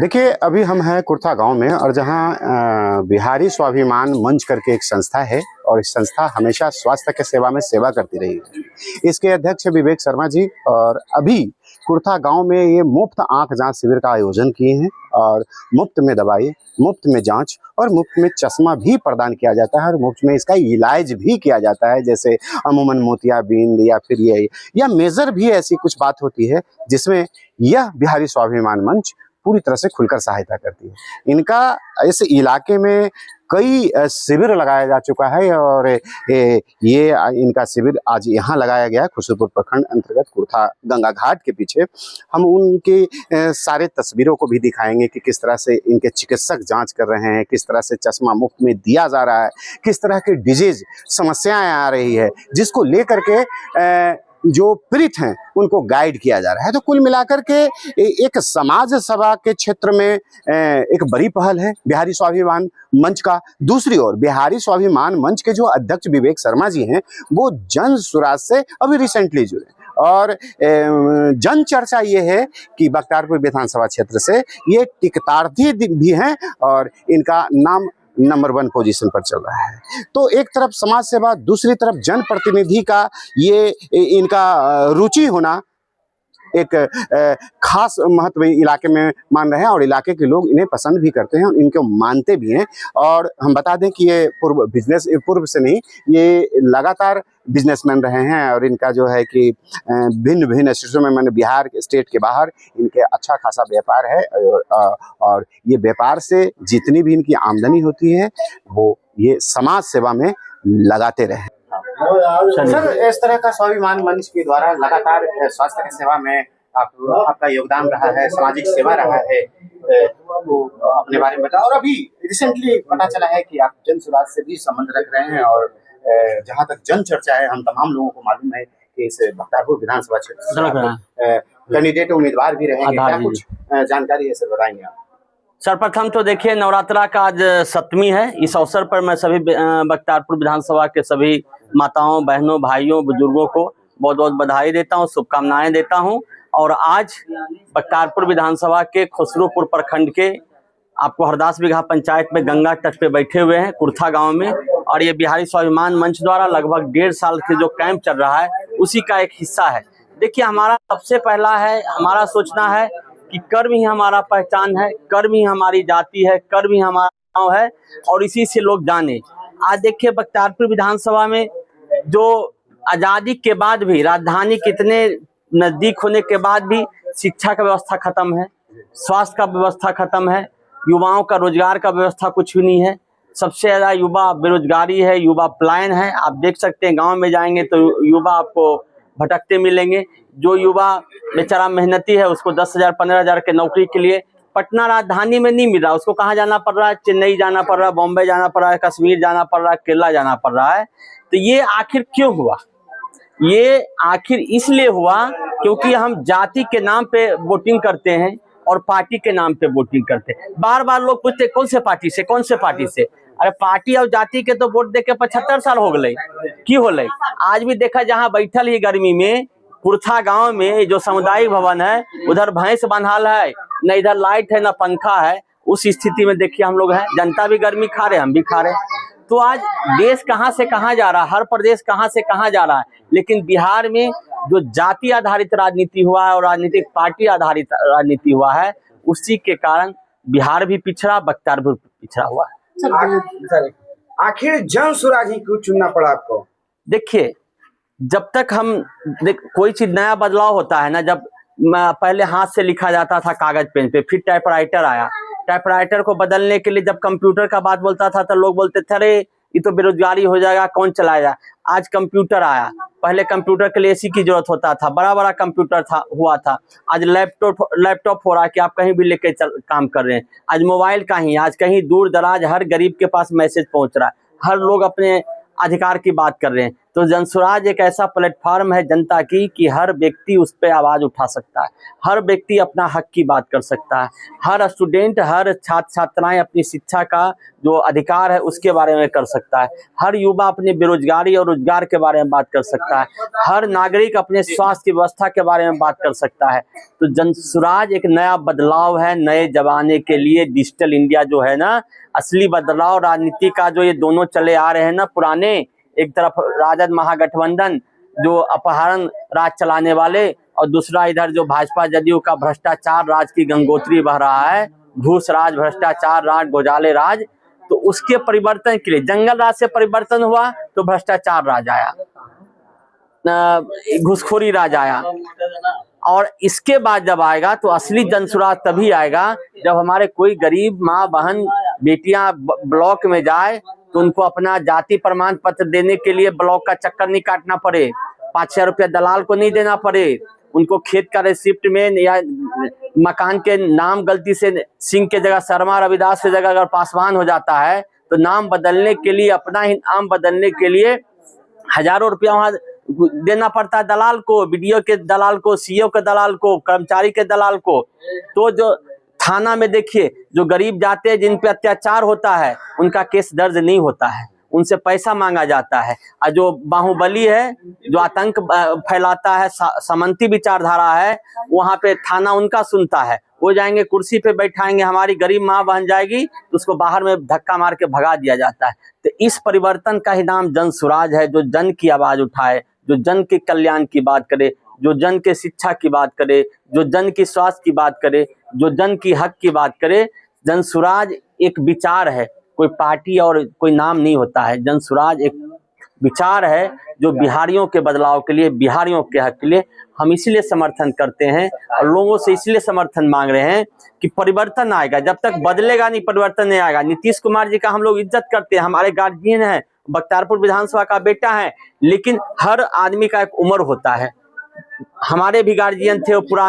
देखिए, अभी हम हैं कुर्था गांव में, और जहां बिहारी स्वाभिमान मंच करके एक संस्था है, और इस संस्था हमेशा स्वास्थ्य के सेवा में सेवा करती रही है। इसके अध्यक्ष विवेक शर्मा जी, और अभी कुर्था गांव में ये मुफ्त आंख जांच शिविर का आयोजन किए हैं, और मुफ्त में दवाई, मुफ्त में जांच और मुफ्त में चश्मा भी प्रदान किया जाता है, और मुफ्त में इसका इलाज भी किया जाता है। जैसे अमूमन मोतियाबिंद या फिर ये या मेजर भी ऐसी कुछ बात होती है जिसमें यह बिहारी स्वाभिमान मंच पूरी तरह से खुलकर सहायता करती है। इनका इस इलाके में कई शिविर लगाया जा चुका है, और ये इनका शिविर आज यहाँ लगाया गया है खुसरूपुर प्रखंड अंतर्गत कुर्था गंगा घाट के पीछे। हम उनके सारे तस्वीरों को भी दिखाएंगे कि किस तरह से इनके चिकित्सक जांच कर रहे हैं, किस तरह से चश्मा मुफ्त में दिया जा रहा है, किस तरह की डिजीज समस्याएं आ रही है जिसको लेकर के जो पीड़ित हैं उनको गाइड किया जा रहा है। तो कुल मिलाकर के एक समाज सेवा के क्षेत्र में एक बड़ी पहल है बिहारी स्वाभिमान मंच का। दूसरी ओर बिहारी स्वाभिमान मंच के जो अध्यक्ष विवेक शर्मा जी हैं, वो जन सुराज से अभी रिसेंटली जुड़े, और जन चर्चा ये है कि बख्तियारपुर विधानसभा क्षेत्र से ये टिकटार्थी भी हैं, और इनका नाम नंबर 1 पोजीशन पर चल रहा है। तो एक तरफ समाज सेवा, दूसरी तरफ जनप्रतिनिधि का ये इनका रुचि होना एक खास महत्व इलाके में मान रहे हैं, और इलाके के लोग इन्हें पसंद भी करते हैं और इनको मानते भी हैं। और हम बता दें कि ये पूर्व से नहीं, ये लगातार बिजनेसमैन रहे हैं, और इनका जो है कि भिन्न भिन्न स्टेटों में, मैंने बिहार स्टेट के बाहर इनके अच्छा खासा व्यापार है, और ये व्यापार से जितनी भी इनकी आमदनी होती है वो ये समाज सेवा में लगाते रहे। सर, इस तरह का स्वाभिमान मंच के द्वारा लगातार स्वास्थ्य की सेवा में आपका योगदान रहा है, सामाजिक सेवा रहा है, तो अपने बारे में बताओ। और अभी रिसेंटली पता चला है कि आप जन सुराज से भी संबंध रख रहे हैं, और जहां तक जन चर्चा है, हम तमाम लोगों को मालूम है कि इस बख्तियारपुर विधानसभा क्षेत्र कैंडिडेट उम्मीदवार भी रहेंगे। क्या कुछ जानकारी है सर, बताएंगे आप? सर्वप्रथम तो देखिए, नवरात्रा का आज 7वीं है। इस अवसर पर मैं सभी बख्तियारपुर विधानसभा के सभी माताओं, बहनों, भाइयों, बुजुर्गों को बहुत बहुत बधाई देता हूं, शुभकामनाएं देता हूं। और आज बख्तियारपुर विधानसभा के खुसरूपुर प्रखंड के आपको हरदास बिगहा पंचायत में गंगा तट पे बैठे हुए हैं कुर्था गांव में, और ये बिहारी स्वाभिमान मंच द्वारा लगभग 1.5 साल के जो कैंप चल रहा है उसी का एक हिस्सा है। देखिए, हमारा सबसे पहला है, हमारा सोचना है कि कर्म ही हमारा पहचान है, कर्म ही हमारी जाति है, कर्म ही हमारा गाँव है, और इसी से लोग जाने। आज देखिए, बख्तियारपुर विधानसभा में जो आज़ादी के बाद भी, राजधानी कितने नज़दीक होने के बाद भी शिक्षा का व्यवस्था खत्म है, स्वास्थ्य का व्यवस्था खत्म है, युवाओं का रोजगार का व्यवस्था कुछ भी नहीं है। सबसे ज़्यादा युवा बेरोजगारी है, युवा पलायन है। आप देख सकते हैं, गांव में जाएंगे तो युवा आपको भटकते मिलेंगे। जो युवा बेचारा मेहनती है, उसको 10,000 15,000 के नौकरी के लिए पटना राजधानी में नहीं मिल रहा, उसको कहाँ जाना पड़ रहा है? चेन्नई जाना पड़ रहा है, बॉम्बे जाना पड़ रहा है, कश्मीर जाना पड़ रहा है, केरला जाना पड़ रहा है। तो ये आखिर क्यों हुआ? ये आखिर इसलिए हुआ क्योंकि हम जाति के नाम पे वोटिंग करते हैं और पार्टी के नाम पे वोटिंग करते हैं। बार बार लोग पूछते कौन से पार्टी से, कौन से पार्टी से? अरे पार्टी और जाति के तो वोट दे के 75 साल हो गए, की हो गए? आज भी देखा, जहाँ बैठल ही गर्मी में कुर्था गांव में जो सामुदायिक भवन है, उधर भैंस बंधाल है, न इधर लाइट है न पंखा है। उस स्थिति में देखिए हम लोग हैं, जनता भी गर्मी खा रहे, हम भी खा रहे। तो आज देश कहां से कहां जा रहा है, हर प्रदेश कहां से कहां जा रहा है। लेकिन बिहार में जो जाति आधारित राजनीति हुआ है और राजनीतिक पार्टी आधारित राजनीति हुआ है, उसी के कारण बिहार भी पिछड़ा, बख्तियारपुर पिछड़ा हुआ है। आखिर जन सुराज ही क्यों चुनना पड़ा आपको? देखिए, जब तक हम कोई चीज नया बदलाव होता है ना, जब पहले हाथ से लिखा जाता था कागज पेन पे, फिर टाइपराइटर आया। टाइपराइटर को बदलने के लिए जब कंप्यूटर का बात बोलता था तो लोग बोलते थे, अरे ये तो बेरोजगारी हो जाएगा, कौन चलाएगा। आज कंप्यूटर आया, पहले कंप्यूटर के लिए एसी की जरूरत होता था, बड़ा बड़ा कंप्यूटर हुआ था। आज लैपटॉप हो रहा है कि आप कहीं भी लेके काम कर रहे हैं। आज मोबाइल का ही, आज कहीं दूर दराज हर गरीब के पास मैसेज पहुंच रहा है, हर लोग अपने अधिकार की बात कर रहे हैं। तो जनसुराज एक ऐसा प्लेटफॉर्म है जनता की कि हर व्यक्ति उस पर आवाज़ उठा सकता है, हर व्यक्ति अपना हक की बात कर सकता है, हर स्टूडेंट, हर छात्र छात्राएं अपनी शिक्षा का जो अधिकार है उसके बारे में कर सकता है, हर युवा अपनी बेरोजगारी और रोजगार के बारे में बात कर सकता है, हर नागरिक अपने स्वास्थ्य की व्यवस्था के बारे में बात कर सकता है। तो जनसुराज एक नया बदलाव है नए जमाने के लिए। डिजिटल इंडिया जो है ना, असली बदलाव राजनीति का जो ये दोनों चले आ रहे हैं ना पुराने, एक तरफ राजद महागठबंधन जो अपहरण राज चलाने वाले, और दूसरा इधर जो भाजपा जदयू का भ्रष्टाचार राज की गंगोत्री बह रहा है, घूस राज, भ्रष्टाचार राज, घोटाले राज। तो उसके परिवर्तन के लिए जंगल राज से परिवर्तन हुआ तो भ्रष्टाचार राज आया, घूसखोरी राज आया, और इसके बाद जब आएगा तो असली जनसुराज तभी आएगा जब हमारे कोई गरीब माँ बहन बेटियां ब्लॉक में जाए तो उनको अपना जाति प्रमाण पत्र देने के लिए ब्लॉक का चक्कर नहीं काटना पड़े, 5-6 रुपया दलाल को नहीं देना पड़े, उनको खेत का रिसिप्ट में या मकान के नाम गलती से सिंह के जगह शर्मा, रविदास की जगह अगर पासवान हो जाता है तो नाम बदलने के लिए, अपना ही नाम बदलने के लिए हजारों रुपया वहां देना पड़ता है दलाल को, बीडीओ के दलाल को, सीईओ के दलाल को, कर्मचारी के दलाल को। तो जो थाना में देखिए जो गरीब जाते हैं जिन पे अत्याचार होता है उनका केस दर्ज नहीं होता है, उनसे पैसा मांगा जाता है। और जो बाहुबली है, जो आतंक फैलाता है, सामंती विचारधारा है, वहां पे थाना उनका सुनता है, वो जाएंगे कुर्सी पे बैठाएंगे, हमारी गरीब माँ बहन जाएगी तो उसको बाहर में धक्का मार के भगा दिया जाता है। तो इस परिवर्तन का ही नाम जनसुराज है, जो जन की आवाज उठाए, जो जन के कल्याण की बात करे, जो जन के शिक्षा की बात करे, जो जन की स्वास्थ्य की बात करे, जो जन की हक की बात करे। जनसुराज एक विचार है, कोई पार्टी और कोई नाम नहीं होता है। जनसुराज एक विचार है जो बिहारियों के बदलाव के लिए, बिहारियों के हक के लिए हम इसलिए समर्थन करते हैं और लोगों से इसलिए समर्थन मांग रहे हैं कि परिवर्तन आएगा। जब तक बदलेगा नहीं, परिवर्तन नहीं आएगा। नीतीश कुमार जी का हम लोग इज्जत करते हैं, हमारे गार्जियन हैं, बख्तियारपुर विधानसभा का बेटा है, लेकिन हर आदमी का एक उम्र होता है। हमारे भी गार्जियन थे, वो पूरा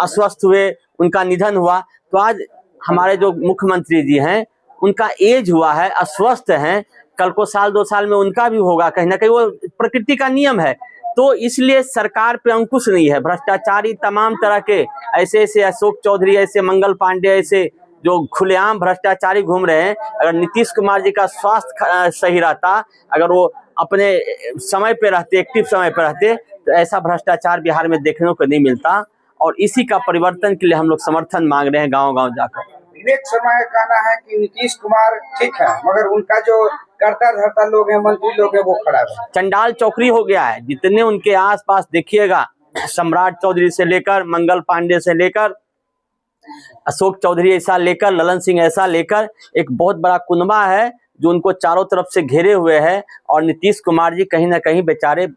अस्वस्थ हुए, उनका निधन हुआ। तो आज हमारे जो मुख्यमंत्री जी हैं उनका एज हुआ है, अस्वस्थ हैं, कल को 1-2 साल में उनका भी होगा, कहीं ना कहीं वो प्रकृति का नियम है। तो इसलिए सरकार पे अंकुश नहीं है। भ्रष्टाचारी तमाम तरह के ऐसे अशोक चौधरी, ऐसे मंगल पांडे, ऐसे जो खुलेआम भ्रष्टाचारी घूम रहे हैं। अगर नीतीश कुमार जी का स्वास्थ्य सही रहता, अगर वो अपने समय पे रहते, एक्टिव समय पे रहते, तो ऐसा भ्रष्टाचार बिहार में देखने को नहीं मिलता। और इसी का परिवर्तन के लिए हम लोग समर्थन मांग रहे हैं गांव-गांव जाकर। विवेक शर्मा का कहना है कि नीतीश कुमार ठीक है, मगर उनका जो करता धरता लोग हैं, मंत्री लोग हैं, वो खराब है। चंडाल चौकड़ी हो गया है। जितने उनके आसपास देखिएगा, सम्राट चौधरी से लेकर, मंगल पांडे से लेकर, अशोक चौधरी ऐसा लेकर, ललन सिंह ऐसा लेकर, एक बहुत बड़ा कुनबा है जो उनको चारों तरफ से घेरे हुए है। और नीतीश कुमार जी कहीं ना कहीं बेचारे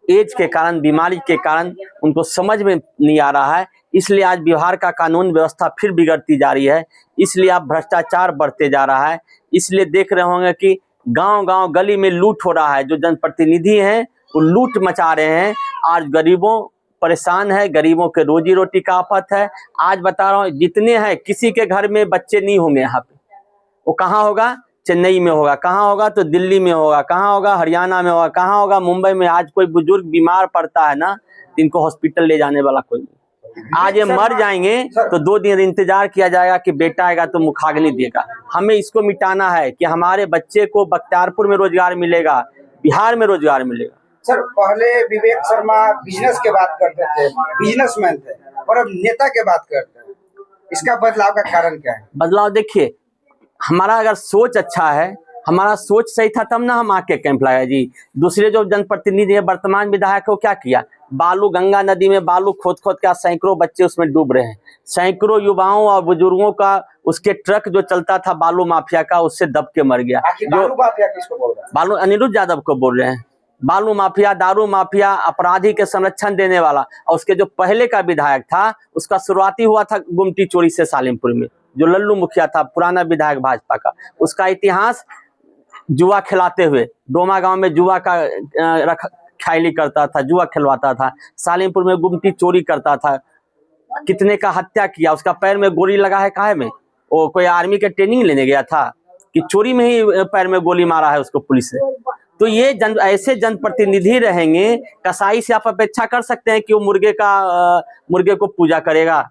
एज के कारण, बीमारी के कारण उनको समझ में नहीं आ रहा है। इसलिए आज बिहार का कानून व्यवस्था फिर बिगड़ती जा रही है, इसलिए अब भ्रष्टाचार बढ़ते जा रहा है। इसलिए देख रहे होंगे कि गांव-गांव, गली में लूट हो रहा है। जो जनप्रतिनिधि हैं वो लूट मचा रहे हैं। आज गरीबों परेशान है, गरीबों के रोजी रोटी का आफत है। आज बता रहा हूँ, जितने हैं किसी के घर में बच्चे नहीं होंगे यहाँ पे, वो कहाँ होगा? चेन्नई में होगा, कहाँ होगा तो दिल्ली में होगा, कहाँ होगा हरियाणा में होगा, कहाँ होगा मुंबई में। आज कोई बुजुर्ग बीमार पड़ता है ना, इनको हॉस्पिटल ले जाने वाला कोई नहीं। आज ये मर जाएंगे तो 2 दिन इंतजार किया जाएगा कि बेटा आएगा तो मुखाग्नि देगा। हमें इसको मिटाना है कि हमारे बच्चे को बख्तियारपुर में रोजगार मिलेगा, बिहार में रोजगार मिलेगा। सर, पहले विवेक शर्मा बिजनेस के बात करते थे, बिजनेसमैन थे, और अब नेता के बात करते हैं। इसका बदलाव का कारण क्या है? बदलाव देखिए, हमारा अगर सोच अच्छा है, हमारा सोच सही था तब ना हम आके कैंप लगाए जी। दूसरे जो जनप्रतिनिधि है, वर्तमान विधायक को क्या किया? बालू, गंगा नदी में बालू खोद खोद के सैकड़ों बच्चे उसमें डूब रहे हैं। सैकड़ों युवाओं और बुजुर्गों का, उसके ट्रक जो चलता था बालू माफिया का, उससे दब के मर गया। बालू माफिया किसको बोल रहे हैं? बालू अनिरुद्ध यादव को बोल रहे हैं। बालू माफिया, दारू माफिया, अपराधी के संरक्षण देने वाला। और उसके जो पहले का विधायक था, उसका शुरुआती हुआ था गुमटी चोरी से सालिमपुर में, जो लल्लू मुखिया था, पुराना विधायक भाजपा का। उसका इतिहास जुआ खिलाते हुए, डोमा गांव में जुआ का ख्याली करता था, जुआ खिलवाता था, सालिमपुर में गुमटी चोरी करता था, कितने का हत्या किया। उसका पैर में गोली लगा है, काहे में? वो कोई आर्मी के ट्रेनिंग लेने गया था कि चोरी में ही पैर में गोली मारा है उसको पुलिस ने। तो ये ऐसे जनप्रतिनिधि रहेंगे, कसाई से आप अपेक्षा कर सकते हैं कि वो मुर्गे को पूजा करेगा,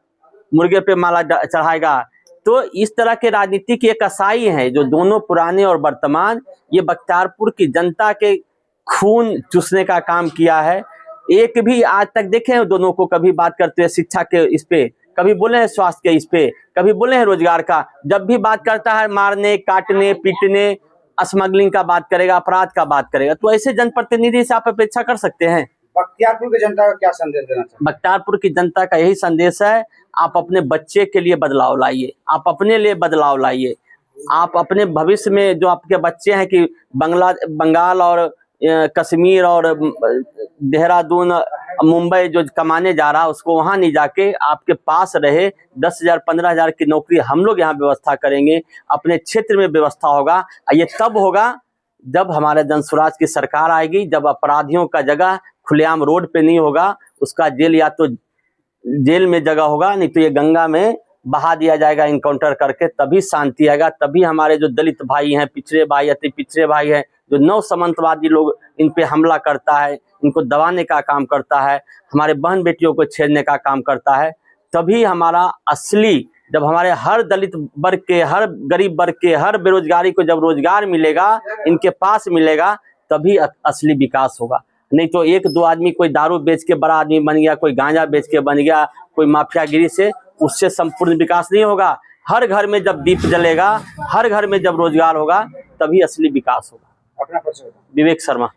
मुर्गे पे माला चढ़ाएगा। तो इस तरह के राजनीतिक ये कसाई हैं जो दोनों पुराने और वर्तमान, ये बख्तियारपुर की जनता के खून चूसने का काम किया है। एक भी आज तक देखे हैं दोनों को कभी बात करते हुए शिक्षा के इस पे, कभी बोले हैं स्वास्थ्य के इस पे, कभी बोले हैं रोजगार का। जब भी बात करता है मारने, काटने, पीटने, स्मगलिंग का बात करेगा, अपराध का बात करेगा। तो ऐसे जनप्रतिनिधि से आप अपेक्षा कर सकते हैं। बख्तियारपुर की जनता को क्या संदेश देना चाहिए? बख्तियारपुर की जनता का यही संदेश है, आप अपने बच्चे के लिए बदलाव लाइए, आप अपने लिए बदलाव लाइए। आप अपने भविष्य में जो आपके बच्चे हैं कि बंगाल और कश्मीर और देहरादून, मुंबई जो कमाने जा रहा, उसको वहां नहीं जाके आपके पास रहे। 10,000 15,000 की नौकरी हम लोग यहाँ व्यवस्था करेंगे, अपने क्षेत्र में व्यवस्था होगा। ये तब होगा जब हमारे जनसुराज की सरकार आएगी, जब अपराधियों का जगह खुलेआम रोड पे नहीं होगा, उसका जेल या तो जेल में जगह होगा, नहीं तो ये गंगा में बहा दिया जाएगा इनकाउंटर करके। तभी शांति आएगा, तभी हमारे जो दलित भाई हैं, पिछड़े भाई, अति पिछड़े भाई हैं, जो नव सामंतवादी लोग इन पे हमला करता है, इनको दबाने का काम करता है, हमारे बहन बेटियों को छेड़ने का काम करता है, तभी हमारा असली, जब हमारे हर दलित वर्ग के, हर गरीब वर्ग के, हर बेरोजगारी को जब रोजगार मिलेगा, इनके पास मिलेगा, तभी असली विकास होगा। नहीं तो एक दो आदमी कोई दारू बेच के बड़ा आदमी बन गया, कोई गांजा बेच के बन गया, कोई माफियागिरी से, उससे संपूर्ण विकास नहीं होगा। हर घर में जब दीप जलेगा, हर घर में जब रोजगार होगा, तभी असली विकास होगा। अपना परिचय। विवेक शर्मा।